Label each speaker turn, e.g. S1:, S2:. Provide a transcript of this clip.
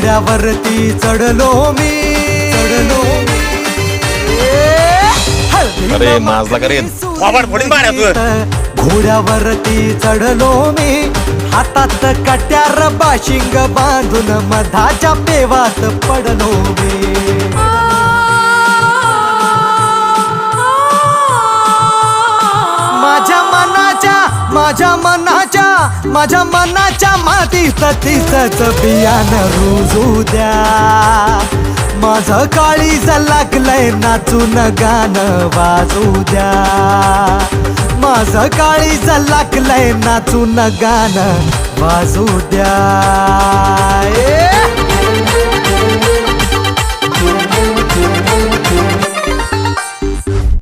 S1: घोड्यावरती चढलो मी
S2: अरे माजला का रे
S1: घोड्यावरती चढलो मी हातात कट्यार बाशिंग बांधून मधाच्या पेवात पडलो मी माझ्या मनाच्या मातीत तिसच बियान रुजू द्या माझं काळीज लागलंय नाचून गाणं वाजू द्या माझं काळीज लागलंय नाचून गाणं वाजू द्या